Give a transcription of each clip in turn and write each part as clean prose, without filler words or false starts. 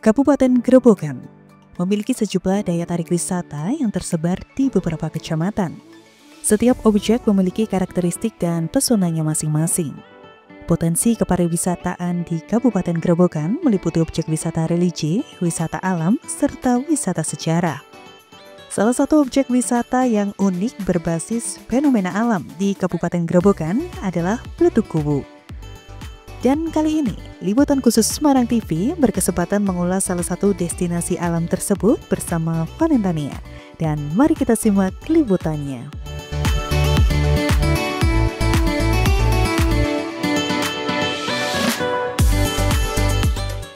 Kabupaten Grobogan memiliki sejumlah daya tarik wisata yang tersebar di beberapa kecamatan. Setiap objek memiliki karakteristik dan pesonanya masing-masing. Potensi kepariwisataan di Kabupaten Grobogan meliputi objek wisata religi, wisata alam, serta wisata sejarah. Salah satu objek wisata yang unik berbasis fenomena alam di Kabupaten Grobogan adalah Bledug Kuwu. Dan kali ini, liputan khusus Semarang TV berkesempatan mengulas salah satu destinasi alam tersebut bersama Valentania. Dan mari kita simak liputannya.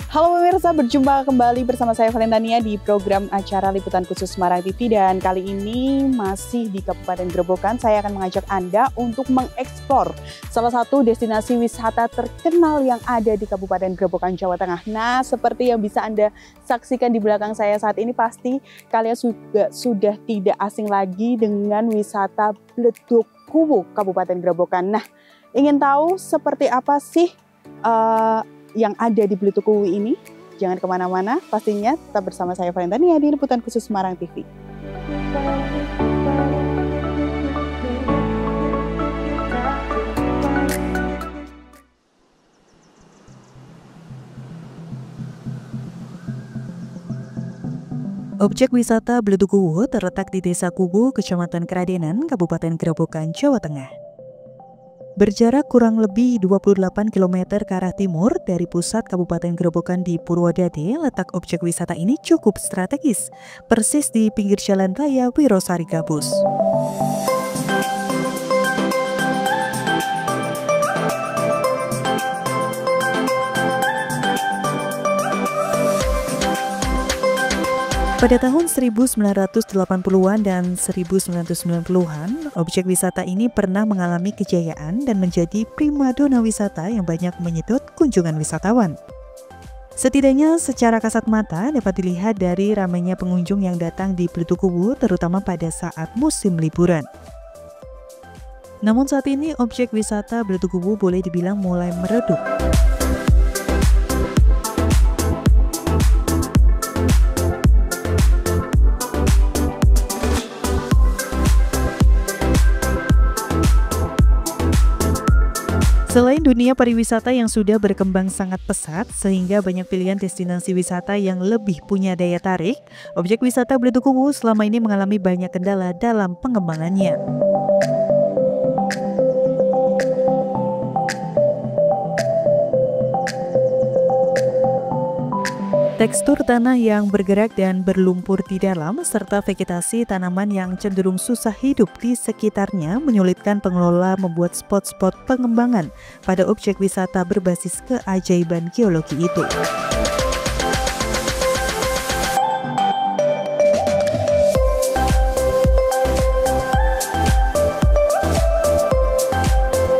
Halo pemirsa, berjumpa kembali bersama saya Valentania di program acara Liputan Khusus Semarang TV. Dan kali ini masih di Kabupaten Grobogan, saya akan mengajak Anda untuk mengeksplor salah satu destinasi wisata terkenal yang ada di Kabupaten Grobogan, Jawa Tengah. Nah, seperti yang bisa Anda saksikan di belakang saya saat ini, pasti kalian sudah tidak asing lagi dengan wisata Bledug Kuwu, Kabupaten Grobogan. Nah, ingin tahu seperti apa sih yang ada di Bledug Kuwu ini? Jangan kemana-mana, pastinya tetap bersama saya Valentania di Liputan Khusus Semarang TV. Objek wisata Bledug Kuwu terletak di Desa Kuwu, Kecamatan Kradenan, Kabupaten Grobogan, Jawa Tengah. Berjarak kurang lebih 28 km ke arah timur dari pusat Kabupaten Grobogan di Purwodadi, letak objek wisata ini cukup strategis, persis di pinggir jalan raya Wirosari Gabus. Pada tahun 1980-an dan 1990-an, objek wisata ini pernah mengalami kejayaan dan menjadi primadona wisata yang banyak menyedot kunjungan wisatawan. Setidaknya secara kasat mata dapat dilihat dari ramainya pengunjung yang datang di Bledug Kuwu, terutama pada saat musim liburan. Namun saat ini objek wisata Bledug Kuwu boleh dibilang mulai meredup. Selain dunia pariwisata yang sudah berkembang sangat pesat sehingga banyak pilihan destinasi wisata yang lebih punya daya tarik, objek wisata Bledug Kuwu selama ini mengalami banyak kendala dalam pengembangannya. Tekstur tanah yang bergerak dan berlumpur di dalam, serta vegetasi tanaman yang cenderung susah hidup di sekitarnya menyulitkan pengelola membuat spot-spot pengembangan pada objek wisata berbasis keajaiban geologi itu.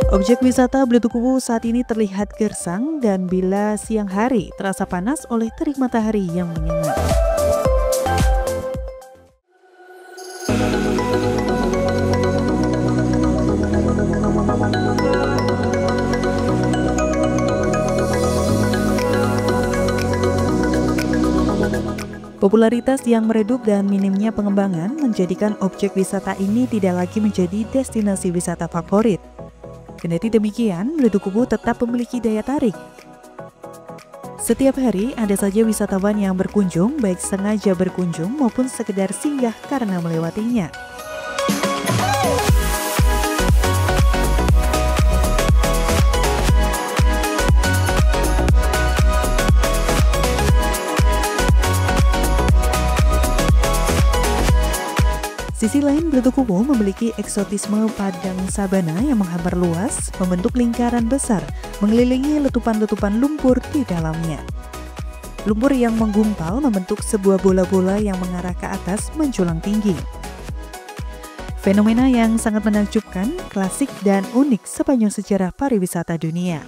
Objek wisata Bledug Kuwu saat ini terlihat gersang dan bila siang hari terasa panas oleh terik matahari yang menyengat. Popularitas yang meredup dan minimnya pengembangan menjadikan objek wisata ini tidak lagi menjadi destinasi wisata favorit. Kendati demikian, Bledug Kuwu tetap memiliki daya tarik. Setiap hari ada saja wisatawan yang berkunjung, baik sengaja berkunjung maupun sekedar singgah karena melewatinya. Sisi lain, Bledug Kuwu memiliki eksotisme padang sabana yang menghampar luas, membentuk lingkaran besar, mengelilingi letupan-letupan lumpur di dalamnya. Lumpur yang menggumpal membentuk sebuah bola-bola yang mengarah ke atas menjulang tinggi. Fenomena yang sangat menakjubkan, klasik dan unik sepanjang sejarah pariwisata dunia.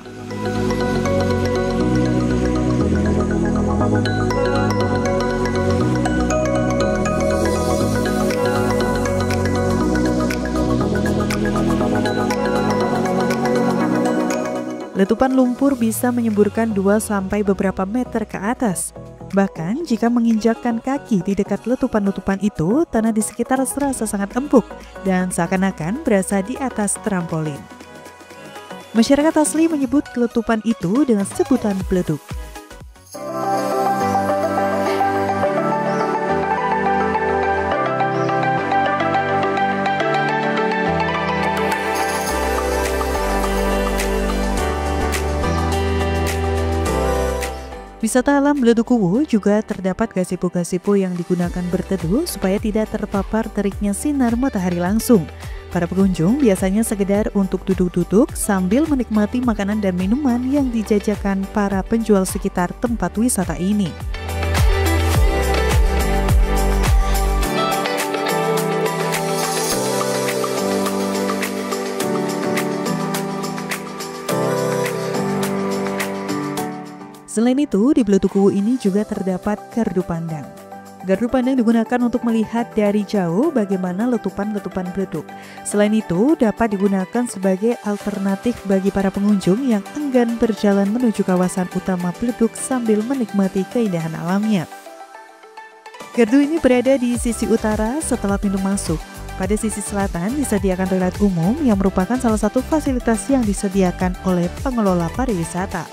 Letupan lumpur bisa menyemburkan 2 sampai beberapa meter ke atas. Bahkan jika menginjakkan kaki di dekat letupan-letupan itu, tanah di sekitar serasa sangat empuk dan seakan-akan berasa di atas trampolin. Masyarakat asli menyebut letupan itu dengan sebutan beleduk. Wisata alam Beledukuwu juga terdapat gazebo-gazebo yang digunakan berteduh supaya tidak terpapar teriknya sinar matahari langsung. Para pengunjung biasanya sekedar untuk duduk-duduk sambil menikmati makanan dan minuman yang dijajakan para penjual sekitar tempat wisata ini. Selain itu, di Beledukuwu ini juga terdapat gardu pandang. Gardu pandang digunakan untuk melihat dari jauh bagaimana letupan-letupan beleduk. Selain itu, dapat digunakan sebagai alternatif bagi para pengunjung yang enggan berjalan menuju kawasan utama beleduk sambil menikmati keindahan alamnya. Gardu ini berada di sisi utara setelah pintu masuk. Pada sisi selatan disediakan toilet umum yang merupakan salah satu fasilitas yang disediakan oleh pengelola pariwisata.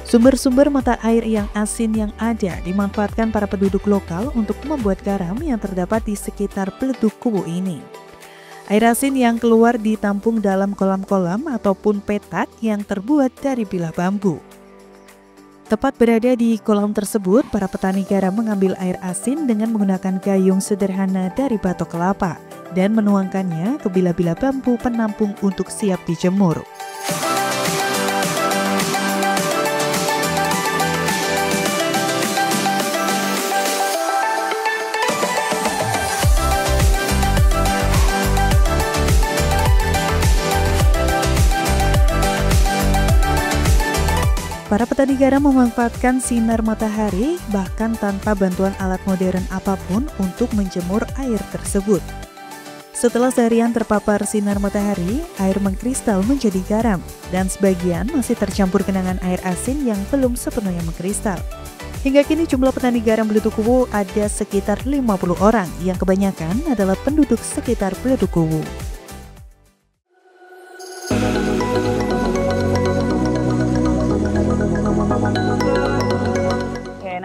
Sumber-sumber mata air yang asin yang ada dimanfaatkan para penduduk lokal untuk membuat garam yang terdapat di sekitar Beledukuwu ini. Air asin yang keluar ditampung dalam kolam-kolam ataupun petak yang terbuat dari bilah bambu. Tepat berada di kolam tersebut, para petani garam mengambil air asin dengan menggunakan gayung sederhana dari batok kelapa dan menuangkannya ke bilah-bilah bambu penampung untuk siap dijemur. Para petani garam memanfaatkan sinar matahari bahkan tanpa bantuan alat modern apapun untuk menjemur air tersebut. Setelah seharian terpapar sinar matahari, air mengkristal menjadi garam dan sebagian masih tercampur genangan air asin yang belum sepenuhnya mengkristal. Hingga kini jumlah petani garam Beledukuwu ada sekitar 50 orang yang kebanyakan adalah penduduk sekitar Beledukuwu.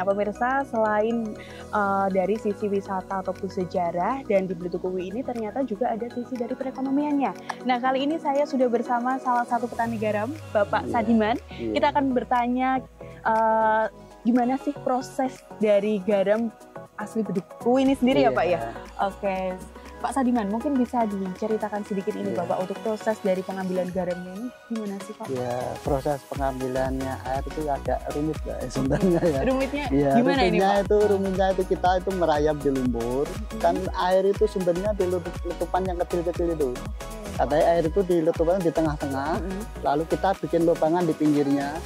Nah pemirsa, selain dari sisi wisata ataupun sejarah dan di Beledukuwu ini ternyata juga ada sisi dari perekonomiannya. Nah kali ini saya sudah bersama salah satu petani garam, Bapak Sadiman. Kita akan bertanya gimana sih proses dari garam asli Beledukuwu ini sendiri ya Pak ya? Oke. Pak Sadiman, mungkin bisa diceritakan sedikit ini Bapak untuk proses dari pengambilan garamnya ini gimana sih Pak? Ya, proses pengambilannya air itu agak rumit Mbak sebenarnya ya. Rumitnya ya, gimana ini Pak? Rumitnya itu kita itu merayap di lumpur. Kan air itu sumbernya di letupan yang kecil-kecil itu. Katanya air itu di letupan di tengah-tengah, lalu kita bikin lubangan di pinggirnya.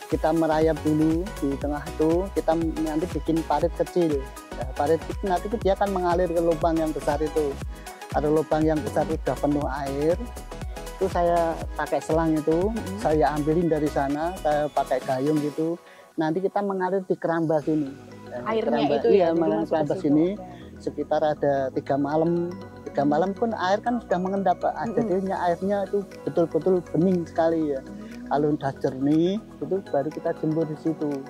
Kita merayap dulu di tengah itu, kita nanti bikin parit kecil. Ya, parit itu nanti dia akan mengalir ke lubang yang besar itu. Ada lubang yang besar itu sudah penuh air. Itu saya pakai selang itu, saya ambilin dari sana, saya pakai gayung gitu. Nanti kita mengalir di kerambas ini. Airnya kerambas, itu ya, mengalir kerambas ini sekitar ada 3 malam. 3 malam pun air kan sudah mengendap, Pak. Jadinya airnya itu betul-betul bening sekali ya. Kalau udah jernih, itu baru kita jemur di situ.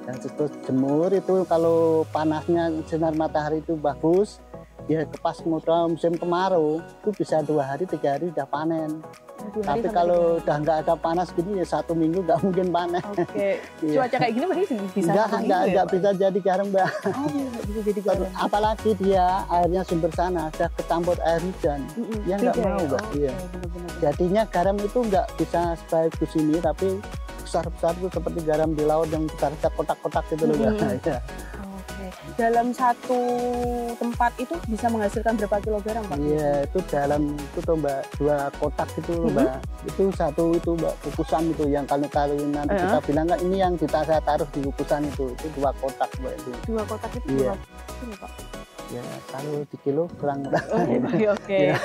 Dan terus jemur itu kalau panasnya sinar matahari itu bagus, ya pas musim kemarau itu bisa 2 hari 3 hari udah panen. Tapi kalau udah nggak ada panas gini ya 1 minggu nggak mungkin panen. Oke. Cuaca kayak gini berarti bisa nggak bisa jadi garam Mbak. Oh bisa jadi garam. Apalagi dia airnya sumber sana sudah kecampur air hujan, dia nggak mau Mbak. Iya. Jadinya garam itu nggak bisa sebagus ini, tapi besar-besar itu seperti garam di laut yang besar kotak-kotak gitu loh Mbak. dalam satu tempat itu bisa menghasilkan berapa kilogram Pak? Iya, itu dalam itu tuh Mbak, 2 kotak itu loh, Mbak. Itu satu itu Mbak, kukusan itu yang kalau nanti kita bilang kan ini yang saya taruh di kukusan itu 2 kotak Mbak itu. 2 kotak itu Iya. Ini, Pak. Ya, kalau di kilo kurang. Oke.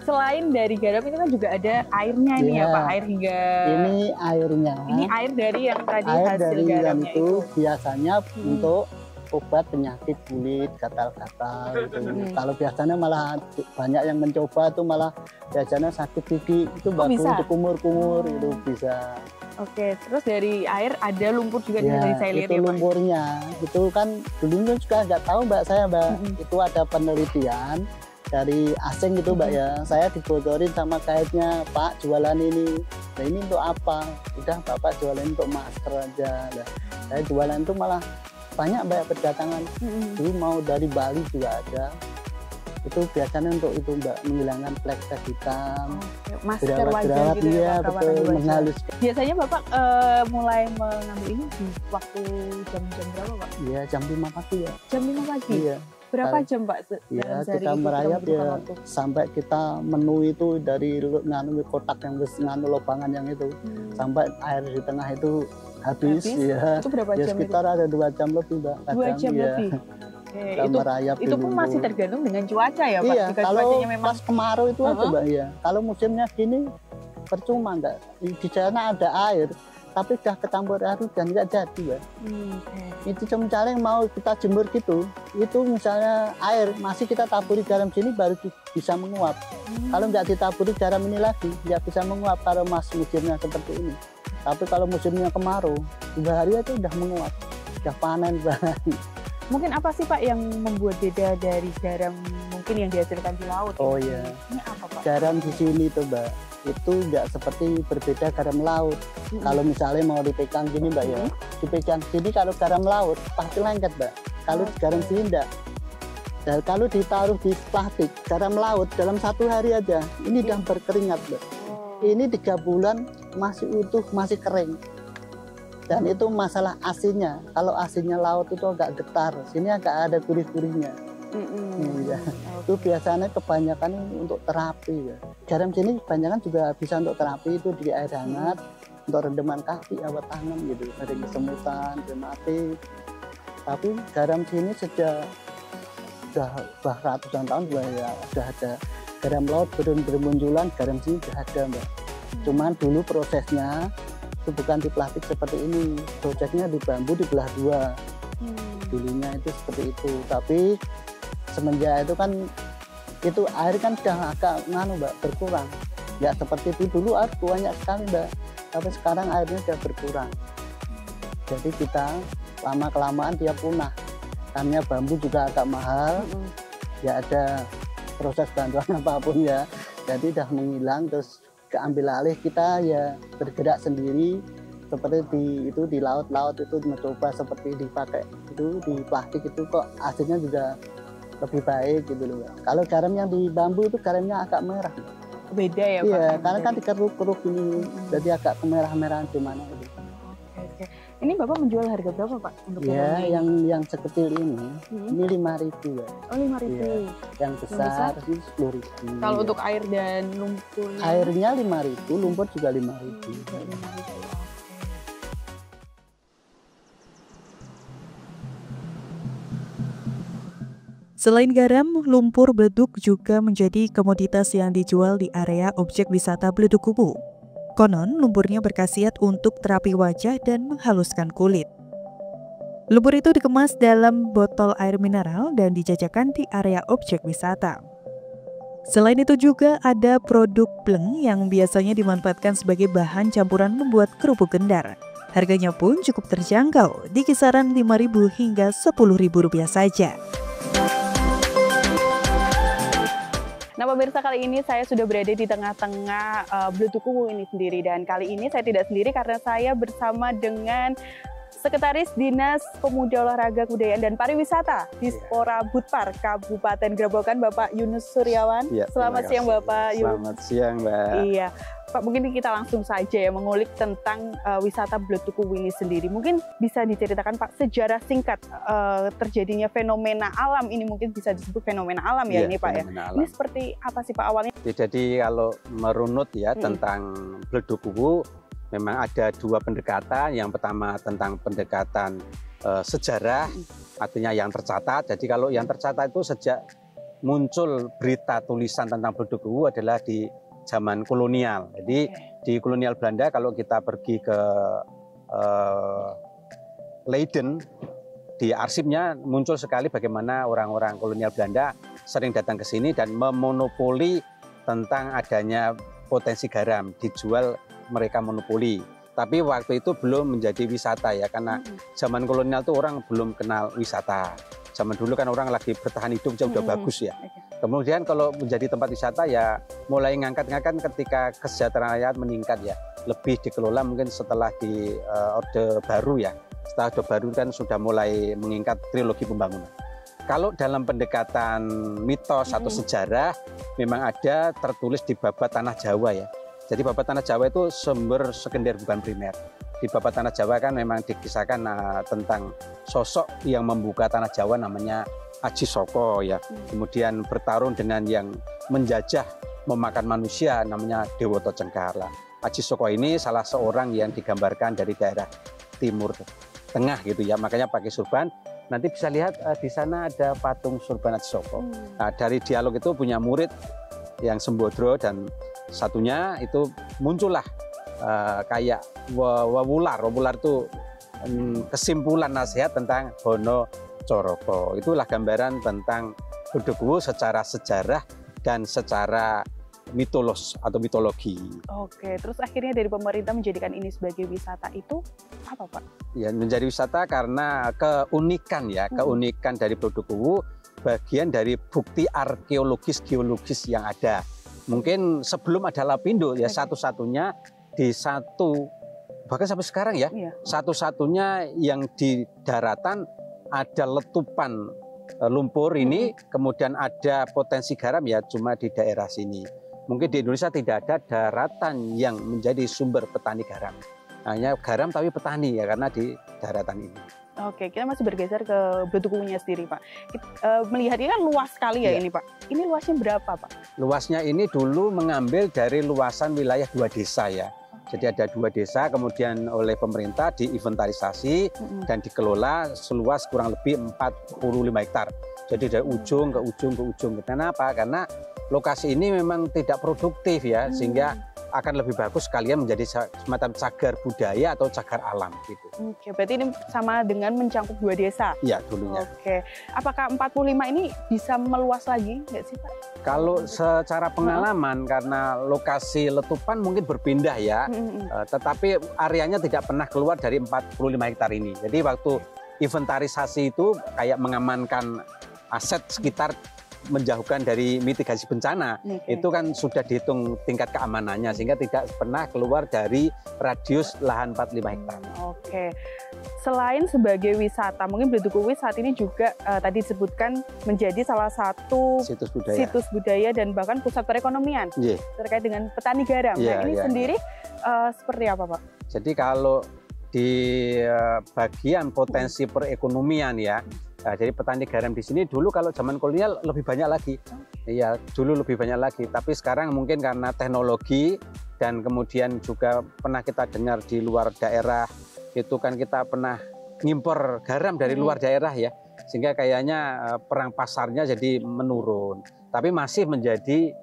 Selain dari garam itu kan juga ada airnya ini ya Pak, air hingga. Ini airnya. Ini air dari yang tadi Air hasil dari garamnya itu biasanya untuk obat penyakit kulit, gatal-gatal gitu. Kalau biasanya malah banyak yang mencoba tuh malah biasanya sakit gigi itu bagus untuk kumur-kumur itu bisa. Oke, terus dari air ada lumpur juga dari saya lihat itu ya Pak. lumpurnya itu kan dulunya juga nggak tahu Mbak saya Mbak itu ada penelitian dari asing gitu Mbak ya. Saya dibocorin sama kaitnya, Pak jualan ini. Nah ini untuk apa? Udah Bapak jualan untuk masker aja. Nah, saya jualan itu malah banyak Mbak berdatangan. Dulu mau dari Bali juga ada. Itu biasanya untuk itu Mbak, menghilangkan flek-flek hitam. Masker wajah gitu ya Pak, betul, menghalus. Biasanya Bapak mulai mengambil ini di waktu jam-jam berapa Pak? Iya, jam 5 pagi ya. Jam 5 pagi? Iya. Berapa jam Pak? Iya, kita merayap ya sampai kita menu itu dari kotak yang nganu lobangan yang itu sampai air di tengah itu habis? Ya. Itu berapa jam? Sekitar ada 2 jam lebih Mbak. 2 jam lebih? Oke, itu pun masih tergantung dengan cuaca ya Pak? Iya, jika kalau cuacanya memang pas kemarau itu aja Mbak ya. Kalau musimnya gini percuma enggak. Di sana ada air, tapi udah ketampur air dan nggak jadi Mbak. Itu cuma yang mau kita jemur gitu, itu misalnya air masih kita taburi garam sini baru bisa menguap. Kalau nggak ditaburi garam ini lagi nggak bisa menguap kalau musimnya seperti ini. Tapi kalau musimnya kemarau 2 hari aja udah menguap, udah panen banget. Mungkin apa sih Pak yang membuat beda dari garam mungkin yang dihasilkan di laut? Oh iya. Ini apa Pak? Garam di sini tuh Mbak, itu nggak seperti berbeda garam laut. Kalau misalnya mau dipegang gini Mbak ya, dipegang sini kalau garam laut pasti lengket Mbak. Kalau garam sini enggak. Dan kalau ditaruh di plastik garam laut dalam 1 hari aja, ini udah berkeringat Mbak. Ini 3 bulan masih utuh, masih kering. Dan itu masalah asinnya. Kalau asinnya laut itu agak getar, sini agak ada gurih-gurihnya. Ya. Itu biasanya kebanyakan untuk terapi ya. Garam sini kebanyakan juga bisa untuk terapi, itu di air hangat untuk rendaman kaki, awat tangan gitu, dari kesemutan, rematik. Tapi garam sini sudah ratusan tahun ya, sudah ada garam laut bermunculan, garam sini sudah ada Mbak. Cuman dulu prosesnya itu bukan di plastik seperti ini, prosesnya di bambu dibelah 2. Dulunya itu seperti itu, tapi semenjak itu kan itu air kan sudah agak Mbak berkurang, nggak seperti itu dulu air banyak sekali Mbak, tapi sekarang airnya sudah berkurang. Jadi kita lama kelamaan dia punah, karena bambu juga agak mahal, nggak ada proses bantuan apapun ya, jadi udah menghilang. Terus keambil alih kita ya bergerak sendiri seperti di laut-laut itu mencoba seperti dipakai itu di plastik itu kok hasilnya juga lebih baik gitu loh. Kalau garam yang di bambu itu garamnya agak merah. Beda ya Pak? Iya, karena kan dikeruk-keruk ini jadi agak kemerah-merahan gimana gitu. Oke. Ini Bapak menjual harga berapa Pak untuk ya yang sekecil ini 5.000 ya. Oh 5.000. Ya. Yang besar itu 10.000. Kalau untuk air dan lumpur? Airnya 5.000, lumpur juga 5.000. Selain garam, lumpur beleduk juga menjadi komoditas yang dijual di area objek wisata Beleduk Kubu. Konon, lumpurnya berkhasiat untuk terapi wajah dan menghaluskan kulit. Lumpur itu dikemas dalam botol air mineral dan dijajakan di area objek wisata. Selain itu juga ada produk pleng yang biasanya dimanfaatkan sebagai bahan campuran membuat kerupuk kendar. Harganya pun cukup terjangkau, di kisaran Rp5.000 hingga Rp10.000 saja. Nah pemirsa, kali ini saya sudah berada di tengah-tengah Beleduk Kubu ini sendiri. Dan kali ini saya tidak sendiri karena saya bersama dengan Sekretaris Dinas Pemuda Olahraga Kebudayaan dan Pariwisata Dispora Budpar Kabupaten Grobogan, Bapak Yunus Suryawan. Ya, selamat siang Bapak Yunus. Selamat siang Mbak. Iya, Pak, mungkin kita langsung saja ya mengulik tentang wisata Bletukuwu ini sendiri. Mungkin bisa diceritakan Pak sejarah singkat terjadinya fenomena alam ini, mungkin bisa disebut fenomena alam ya, ini Pak ya. Alam. Ini seperti apa sih Pak awalnya? Jadi kalau merunut ya tentang Bletukuwu, memang ada dua pendekatan. Yang pertama tentang pendekatan sejarah, artinya yang tercatat. Jadi kalau yang tercatat itu sejak muncul berita tulisan tentang Bletukuwu adalah di zaman kolonial. Jadi di kolonial Belanda, kalau kita pergi ke Leiden, di arsipnya muncul sekali bagaimana orang-orang kolonial Belanda sering datang ke sini dan memonopoli tentang adanya potensi garam, dijual, mereka monopoli. Tapi waktu itu belum menjadi wisata ya, karena zaman kolonial itu orang belum kenal wisata. Zaman dulu kan orang lagi bertahan hidup udah bagus ya. Kemudian kalau menjadi tempat wisata ya mulai ngangkat-ngangkat ketika kesejahteraan rakyat meningkat ya. Lebih dikelola mungkin setelah di Orde Baru ya. Setelah Orde Baru kan sudah mulai meningkat trilogi pembangunan. Kalau dalam pendekatan mitos atau sejarah memang ada tertulis di Babat Tanah Jawa ya. Jadi Babat Tanah Jawa itu sumber sekunder bukan primer. Di Babat Tanah Jawa kan memang dikisahkan tentang sosok yang membuka Tanah Jawa namanya Aji Soko ya. Kemudian bertarung dengan yang menjajah memakan manusia namanya Dewoto Cengkarla. Aji Soko ini salah seorang yang digambarkan dari daerah Timur Tengah gitu ya. Makanya pakai surban. Nanti bisa lihat di sana ada patung surban Aji Soko. Nah, dari dialog itu punya murid yang Sembodro dan satunya itu muncullah kayak Wawular itu kesimpulan nasihat tentang Bono Coroko. Itulah gambaran tentang Bletukuwu secara sejarah dan secara mitologi. Oke, terus akhirnya dari pemerintah menjadikan ini sebagai wisata itu apa Pak? Ya, menjadi wisata karena keunikan ya, keunikan dari Bletukuwu bagian dari bukti arkeologis geologis yang ada. Mungkin sebelum ada Lapindo ya satu-satunya di bahkan sampai sekarang ya, satu-satunya yang di daratan ada letupan lumpur ini, kemudian ada potensi garam ya cuma di daerah sini. Mungkin di Indonesia tidak ada daratan yang menjadi sumber petani garam. Hanya garam tapi petani ya karena di daratan ini. Oke, kita masih bergeser ke Bletukuwunya sendiri Pak. Melihatnya kan luas sekali ya ini Pak. Ini luasnya berapa Pak? Luasnya ini dulu mengambil dari luasan wilayah 2 desa ya. Jadi ada 2 desa, kemudian oleh pemerintah diinventarisasi dan dikelola seluas kurang lebih 45 hektar. Jadi dari ujung ke ujung ke ujung. Kenapa? Karena lokasi ini memang tidak produktif ya, sehingga akan lebih bagus kalian menjadi semacam cagar budaya atau cagar alam gitu. Oke, berarti ini sama dengan mencangkup 2 desa? Iya, dulunya. Oke, apakah 45 ini bisa meluas lagi nggak sih Pak? Kalau secara pengalaman karena lokasi letupan mungkin berpindah ya, tetapi areanya tidak pernah keluar dari 45 hektar ini. Jadi waktu inventarisasi itu kayak mengamankan aset sekitar menjauhkan dari mitigasi bencana, itu kan sudah dihitung tingkat keamanannya sehingga tidak pernah keluar dari radius lahan 45 hektar. Oke, selain sebagai wisata, mungkin Bletukuwu saat ini juga tadi disebutkan menjadi salah satu situs budaya dan bahkan pusat perekonomian terkait dengan petani garam. Nah ini sendiri seperti apa Pak? Jadi kalau di bagian potensi perekonomian ya, jadi petani garam di sini dulu kalau zaman kolonial lebih banyak lagi. Iya, dulu lebih banyak lagi. Tapi sekarang mungkin karena teknologi dan kemudian juga pernah kita dengar di luar daerah itu kan kita pernah ngimpor garam dari luar daerah ya. Sehingga kayaknya perang pasarnya jadi menurun. Tapi masih menjadi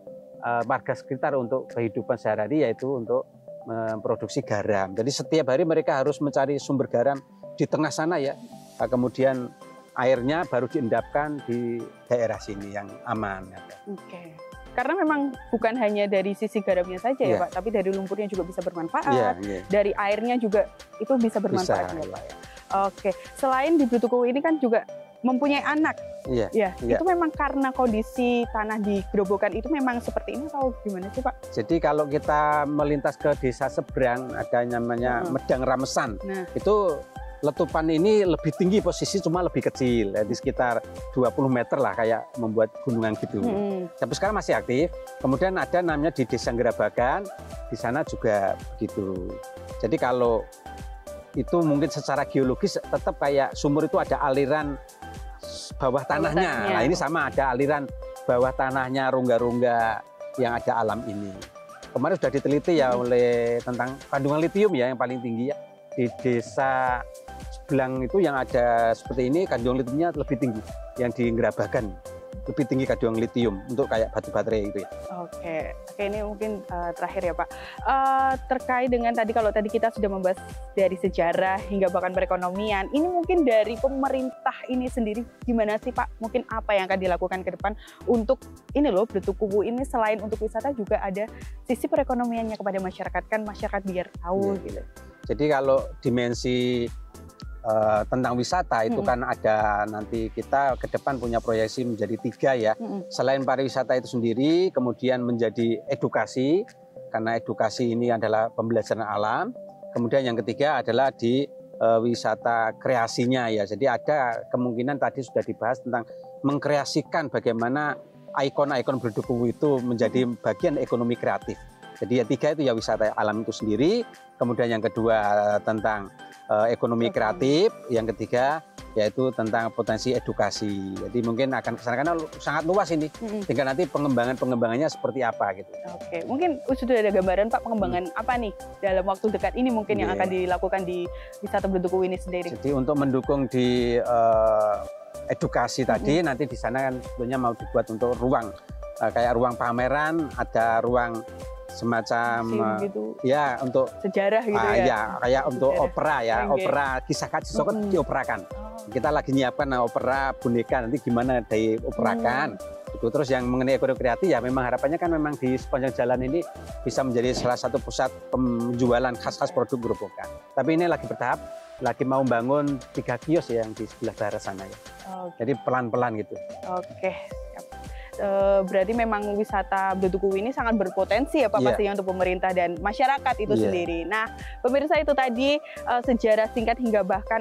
warga sekitar untuk kehidupan sehari-hari yaitu untuk memproduksi garam. Jadi setiap hari mereka harus mencari sumber garam di tengah sana ya. Kemudian airnya baru diendapkan di daerah sini yang aman. Oke. Karena memang bukan hanya dari sisi garamnya saja ya Pak, tapi dari lumpurnya juga bisa bermanfaat, dari airnya juga itu bisa bermanfaat ya Pak. Oke. Selain di Bletukuwu ini kan juga mempunyai anak. Itu memang karena kondisi tanah di Grobogan itu memang seperti ini atau gimana sih Pak? Jadi kalau kita melintas ke desa seberang ada namanya Medang Ramesan. Itu letupan ini lebih tinggi posisi cuma lebih kecil, di sekitar 20 meter lah kayak membuat gunungan gitu. Tapi sekarang masih aktif. Kemudian ada namanya di Desa Gerabagan di sana juga begitu. Jadi kalau itu mungkin secara geologis tetap kayak sumur itu ada aliran bawah tanahnya. Nah ini sama, ada aliran bawah tanahnya, rongga-rongga yang ada alam ini. Kemarin sudah diteliti ya oleh tentang kandungan litium ya yang paling tinggi ya. Di desa Sebelang itu yang ada seperti ini kandungan litiumnya lebih tinggi, yang di Ngerabagan lebih tinggi kandungan litium untuk kayak batu baterai itu ya. Oke, ini mungkin terakhir ya Pak, terkait dengan kalau tadi kita sudah membahas dari sejarah hingga bahkan perekonomian, ini mungkin dari pemerintah ini sendiri gimana sih Pak? Mungkin apa yang akan dilakukan ke depan untuk ini loh, Beletukuwu ini selain untuk wisata juga ada sisi perekonomiannya kepada masyarakat, kan masyarakat biar tahu gitu. Jadi kalau dimensi tentang wisata itu kan ada, nanti kita ke depan punya proyeksi menjadi 3 ya. Selain pariwisata itu sendiri, kemudian menjadi edukasi, karena edukasi ini adalah pembelajaran alam. Kemudian yang ketiga adalah di wisata kreasinya ya. Jadi ada kemungkinan tadi sudah dibahas tentang mengkreasikan bagaimana ikon-ikon Beletukuwu itu menjadi bagian ekonomi kreatif. Jadi ya 3 itu ya wisata alam itu sendiri, kemudian yang kedua tentang ekonomi kreatif, yang ketiga yaitu tentang potensi edukasi. Jadi mungkin akan kesana karena sangat luas ini. Tinggal nanti pengembangannya seperti apa gitu. Oke, mungkin sudah ada gambaran Pak pengembangan apa nih dalam waktu dekat ini mungkin yang akan dilakukan di wisata Beletukuwu ini sendiri. Jadi untuk mendukung di edukasi tadi, nanti di sana kan tentunya mau dibuat untuk ruang kayak ruang pameran, ada ruang semacam gitu. Ya untuk sejarah gitu ya. Ya kayak untuk opera ya, opera kisah Kajisoko dioperakan. Kita lagi nyiapkan opera boneka, nanti gimana dioperakan. Itu terus yang mengenai ekonomi kreatif ya memang harapannya kan memang di sepanjang jalan ini bisa menjadi salah satu pusat penjualan khas-khas produk Gerobokan. Tapi ini lagi bertahap, lagi mau bangun 3 kios ya yang di sebelah barat sana ya. Jadi pelan-pelan gitu. Oke. Berarti memang wisata Beletukuwu ini sangat berpotensi ya Pak, pastinya untuk pemerintah dan masyarakat itu sendiri. Nah pemirsa, itu tadi sejarah singkat hingga bahkan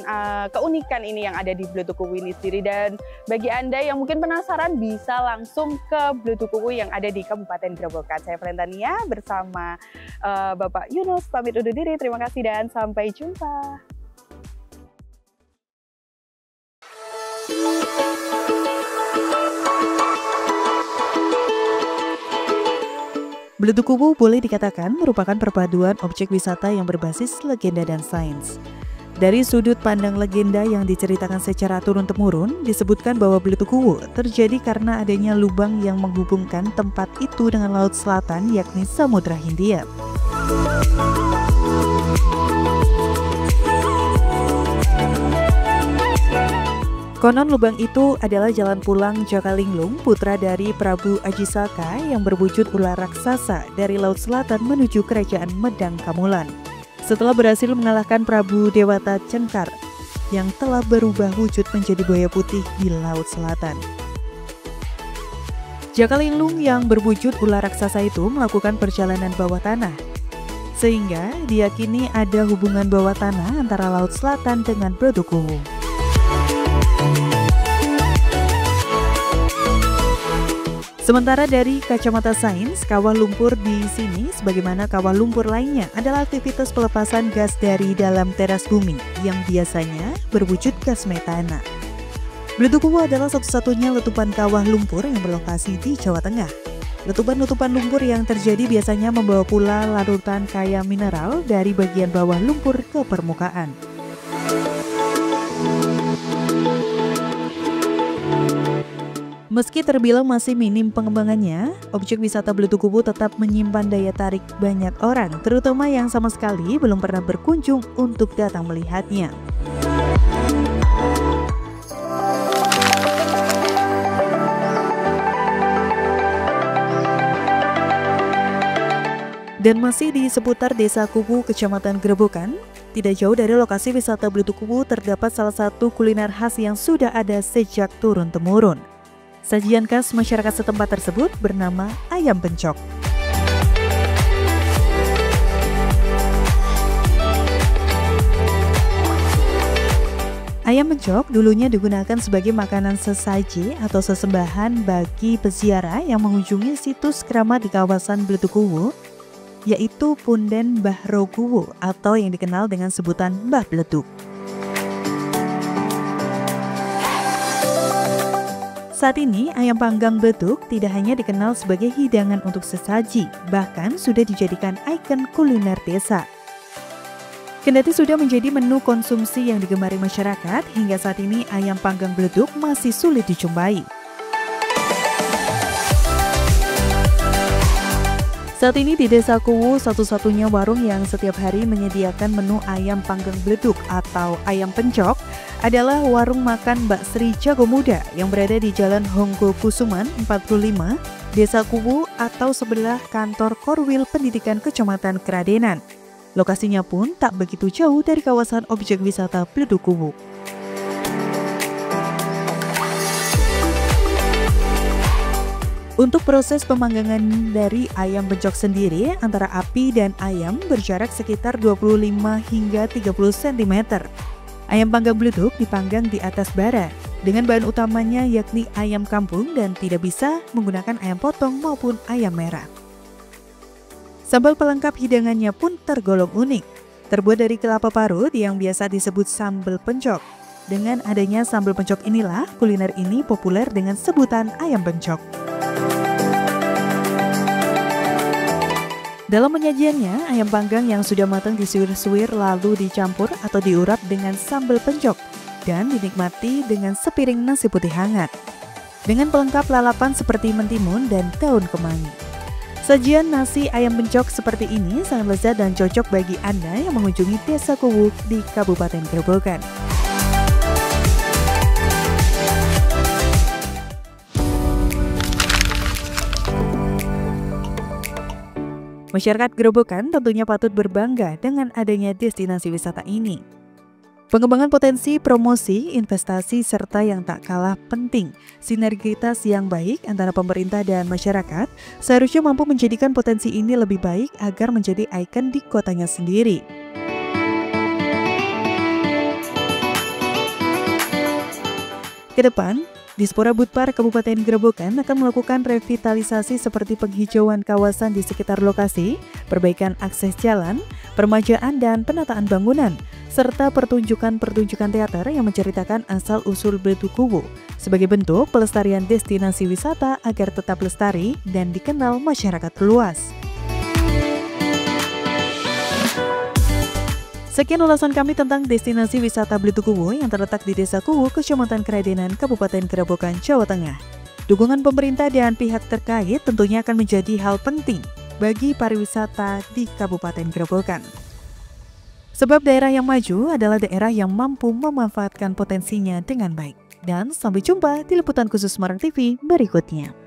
keunikan ini yang ada di Beletukuwu ini sendiri. Dan bagi Anda yang mungkin penasaran bisa langsung ke Beletukuwu yang ada di Kabupaten Gerobokan. Saya Valentania bersama Bapak Yunus pamit undur diri. Terima kasih dan sampai jumpa. Beletukuwu boleh dikatakan merupakan perpaduan objek wisata yang berbasis legenda dan sains. Dari sudut pandang legenda yang diceritakan secara turun-temurun, disebutkan bahwa Beletukuwu terjadi karena adanya lubang yang menghubungkan tempat itu dengan Laut Selatan, yakni Samudra Hindia. Konon lubang itu adalah jalan pulang Jakalinglung, putra dari Prabu Ajisaka yang berwujud ular raksasa dari Laut Selatan menuju kerajaan Medang Kamulan. Setelah berhasil mengalahkan Prabu Dewata Cengkar yang telah berubah wujud menjadi buaya putih di Laut Selatan. Jakalinglung yang berwujud ular raksasa itu melakukan perjalanan bawah tanah, sehingga diyakini ada hubungan bawah tanah antara Laut Selatan dengan Beletukuwu. Sementara dari kacamata sains, kawah lumpur di sini sebagaimana kawah lumpur lainnya adalah aktivitas pelepasan gas dari dalam teras bumi yang biasanya berwujud gas metana. Beletukuwu adalah satu-satunya letupan kawah lumpur yang berlokasi di Jawa Tengah. Letupan-letupan lumpur yang terjadi biasanya membawa pula larutan kaya mineral dari bagian bawah lumpur ke permukaan. Meski terbilang masih minim pengembangannya, objek wisata Beletukuwu tetap menyimpan daya tarik banyak orang, terutama yang sama sekali belum pernah berkunjung untuk datang melihatnya. Dan masih di seputar Desa Kuwu, Kecamatan Gerobokan, tidak jauh dari lokasi wisata Beletukuwu terdapat salah satu kuliner khas yang sudah ada sejak turun-temurun. Sajian khas masyarakat setempat tersebut bernama ayam pencok. Ayam pencok dulunya digunakan sebagai makanan sesaji atau sesembahan bagi peziarah yang mengunjungi situs keramat di kawasan Beletukuwu yaitu Punden Mbah Roguwo atau yang dikenal dengan sebutan Mbah Bledug. Saat ini, ayam panggang Bledug tidak hanya dikenal sebagai hidangan untuk sesaji, bahkan sudah dijadikan ikon kuliner desa. Kendati sudah menjadi menu konsumsi yang digemari masyarakat, hingga saat ini ayam panggang Bledug masih sulit dijumpai. Saat ini di Desa Kuwu, satu-satunya warung yang setiap hari menyediakan menu ayam panggang Bledug atau ayam pencok adalah warung makan Mbak Sri Jago Muda yang berada di Jalan Honggo Kusuman 45, Desa Kuwu atau sebelah kantor Korwil Pendidikan Kecamatan Kradenan. Lokasinya pun tak begitu jauh dari kawasan objek wisata Bledug Kuwu. Untuk proses pemanggangan dari ayam pencok sendiri, antara api dan ayam berjarak sekitar 25 hingga 30 cm. Ayam panggang Bledug dipanggang di atas bara, dengan bahan utamanya yakni ayam kampung dan tidak bisa menggunakan ayam potong maupun ayam merah. Sambal pelengkap hidangannya pun tergolong unik, terbuat dari kelapa parut yang biasa disebut sambal pencok. Dengan adanya sambal pencok inilah, kuliner ini populer dengan sebutan ayam pencok. Dalam penyajiannya, ayam panggang yang sudah matang disuir-suir lalu dicampur atau diurap dengan sambal pencok dan dinikmati dengan sepiring nasi putih hangat. Dengan pelengkap lalapan seperti mentimun dan daun kemangi. Sajian nasi ayam pencok seperti ini sangat lezat dan cocok bagi Anda yang mengunjungi Desa Kuwu di Kabupaten Grobogan. Masyarakat Grobogan tentunya patut berbangga dengan adanya destinasi wisata ini. Pengembangan potensi, promosi, investasi, serta yang tak kalah penting, sinergitas yang baik antara pemerintah dan masyarakat seharusnya mampu menjadikan potensi ini lebih baik agar menjadi ikon di kotanya sendiri. Kedepan, Dispora Budpar Kabupaten Grobogan akan melakukan revitalisasi seperti penghijauan kawasan di sekitar lokasi, perbaikan akses jalan, permajaan dan penataan bangunan, serta pertunjukan-pertunjukan teater yang menceritakan asal-usul Bledug Kuwu sebagai bentuk pelestarian destinasi wisata agar tetap lestari dan dikenal masyarakat luas. Sekian ulasan kami tentang destinasi wisata Bledug Kuwu yang terletak di Desa Kuwu, Kecamatan Kradenan, Kabupaten Grobogan, Jawa Tengah. Dukungan pemerintah dan pihak terkait tentunya akan menjadi hal penting bagi pariwisata di Kabupaten Grobogan. Sebab daerah yang maju adalah daerah yang mampu memanfaatkan potensinya dengan baik. Dan sampai jumpa di liputan khusus Semarang TV berikutnya.